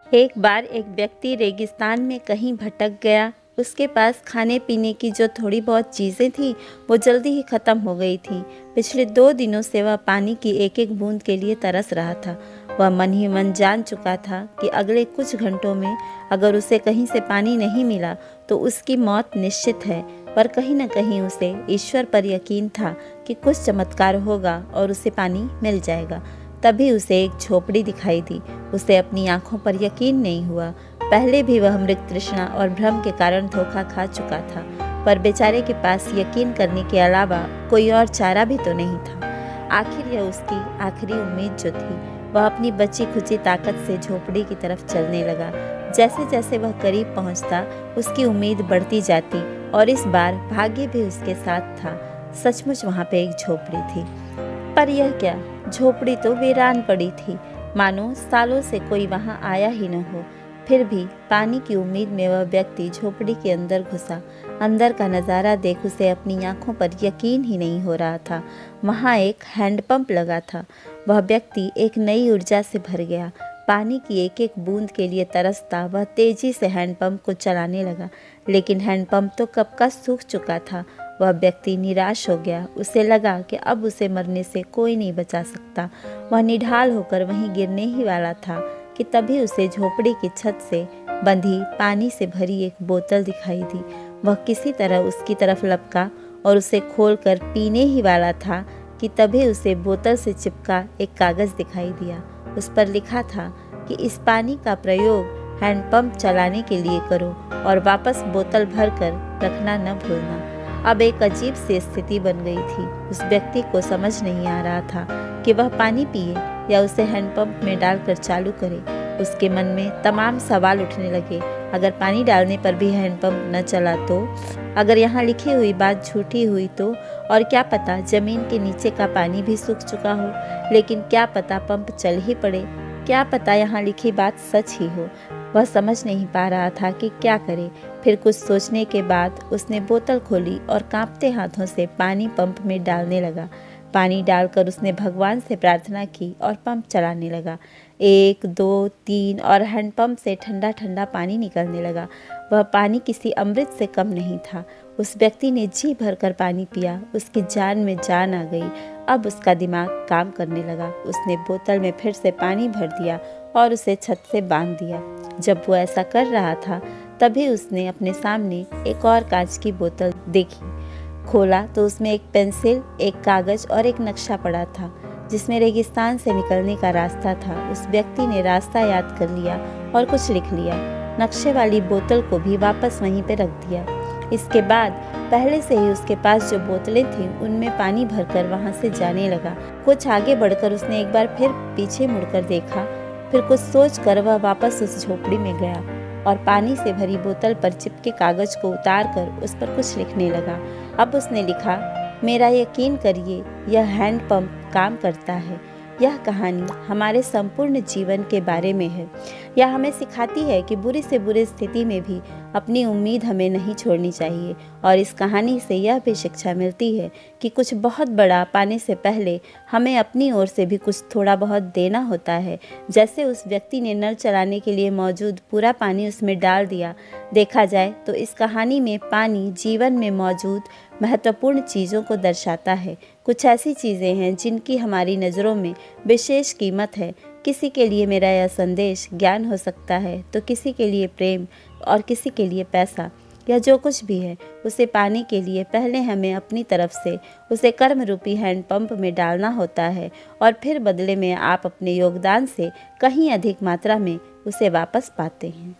एक बार एक व्यक्ति रेगिस्तान में कहीं भटक गया। उसके पास खाने पीने की जो थोड़ी बहुत चीज़ें थीं वो जल्दी ही ख़त्म हो गई थीं। पिछले 2 दिनों से वह पानी की एक एक बूंद के लिए तरस रहा था। वह मन ही मन जान चुका था कि अगले कुछ घंटों में अगर उसे कहीं से पानी नहीं मिला तो उसकी मौत निश्चित है। पर कहीं न कहीं उसे ईश्वर पर यकीन था कि कुछ चमत्कार होगा और उसे पानी मिल जाएगा। तभी उसे एक झोपड़ी दिखाई दी। उसे अपनी आंखों पर यकीन नहीं हुआ। पहले भी वह मृग तृष्णा और भ्रम के कारण धोखा खा चुका था, पर बेचारे के पास यकीन करने के अलावा कोई और चारा भी तो नहीं था। आखिर यह उसकी आखिरी उम्मीद जो थी। वह अपनी बची खुची ताकत से झोपड़ी की तरफ चलने लगा। जैसे जैसे वह करीब पहुंचता उसकी उम्मीद बढ़ती जाती और इस बार भाग्य भी उसके साथ था। सचमुच वहां पे एक झोपड़ी थी। पर यह क्या, झोपड़ी तो वीरान पड़ी थी, मानो सालों से कोई वहां आया ही न हो। फिर भी पानी की उम्मीद में वह व्यक्ति झोपड़ी के अंदर घुसा। अंदर का नज़ारा देख उसे अपनी आंखों पर यकीन ही नहीं हो रहा था। वहां एक हैंडपंप लगा था। वह व्यक्ति एक नई ऊर्जा से भर गया। पानी की एक एक बूंद के लिए तरसता वह तेजी से हैंडपंप को चलाने लगा, लेकिन हैंडपंप तो कब का सूख चुका था। वह व्यक्ति निराश हो गया। उसे लगा कि अब उसे मरने से कोई नहीं बचा सकता। वह निढाल होकर वहीं गिरने ही वाला था कि तभी उसे झोपड़ी की छत से बंधी पानी से भरी एक बोतल दिखाई दी। वह किसी तरह उसकी तरफ लपका और उसे खोलकर पीने ही वाला था कि तभी उसे बोतल से चिपका एक कागज़ दिखाई दिया। उस पर लिखा था कि इस पानी का प्रयोग हैंडपंप चलाने के लिए करो और वापस बोतल भरकर रखना न भूलना। अब एक अजीब सी स्थिति बन गई थी। उस व्यक्ति को समझ नहीं आ रहा था कि वह पानी पिए या उसे हैंडपंप में डालकर चालू करे। उसके मन में तमाम सवाल उठने लगे। अगर पानी डालने पर भी हैंडपंप न चला तो, अगर यहाँ लिखी हुई बात झूठी हुई तो, और क्या पता ज़मीन के नीचे का पानी भी सूख चुका हो, लेकिन क्या पता पंप चल ही पड़े, क्या पता यहाँ लिखी बात सच ही हो। वह समझ नहीं पा रहा था कि क्या करे। फिर कुछ सोचने के बाद उसने बोतल खोली और कांपते हाथों से पानी पंप में डालने लगा। पानी डालकर उसने भगवान से प्रार्थना की और पंप चलाने लगा। 1 2 3 और हैंडपंप से ठंडा ठंडा पानी निकलने लगा। वह पानी किसी अमृत से कम नहीं था। उस व्यक्ति ने जी भरकर पानी पिया। उसकी जान में जान आ गई। अब उसका दिमाग काम करने लगा। उसने बोतल में फिर से पानी भर दिया और उसे छत से बांध दिया। जब वो ऐसा कर रहा था तभी उसने अपने सामने एक और कांच की बोतल देखी। खोला तो उसमें एक पेंसिल, एक कागज़ और एक नक्शा पड़ा था जिसमें रेगिस्तान से निकलने का रास्ता था। उस व्यक्ति ने रास्ता याद कर लिया और कुछ लिख लिया। नक्शे वाली बोतल को भी वापस वहीं पे रख दिया। इसके बाद पहले से ही उसके पास जो बोतलें थीं उनमें पानी भरकर वहां से जाने लगा। कुछ आगे बढ़कर उसने एक बार फिर पीछे मुड़कर देखा। फिर कुछ सोचकर वह वापस उस झोपड़ी में गया और पानी से भरी बोतल पर चिपके कागज़ को उतारकर उस पर कुछ लिखने लगा। अब उसने लिखा, मेरा यकीन करिए, यह हैंडपंप काम करता है। यह कहानी हमारे संपूर्ण जीवन के बारे में है। यह हमें सिखाती है कि बुरी से बुरी स्थिति में भी अपनी उम्मीद हमें नहीं छोड़नी चाहिए। और इस कहानी से यह भी शिक्षा मिलती है कि कुछ बहुत बड़ा पाने से पहले हमें अपनी ओर से भी कुछ थोड़ा बहुत देना होता है। जैसे उस व्यक्ति ने नल चलाने के लिए मौजूद पूरा पानी उसमें डाल दिया। देखा जाए तो इस कहानी में पानी जीवन में मौजूद महत्वपूर्ण चीज़ों को दर्शाता है। कुछ ऐसी चीज़ें हैं जिनकी हमारी नज़रों में विशेष कीमत है। किसी के लिए मेरा यह संदेश ज्ञान हो सकता है तो किसी के लिए प्रेम और किसी के लिए पैसा, या जो कुछ भी है उसे पाने के लिए पहले हमें अपनी तरफ से उसे कर्म रूपी हैंडपंप में डालना होता है और फिर बदले में आप अपने योगदान से कहीं अधिक मात्रा में उसे वापस पाते हैं।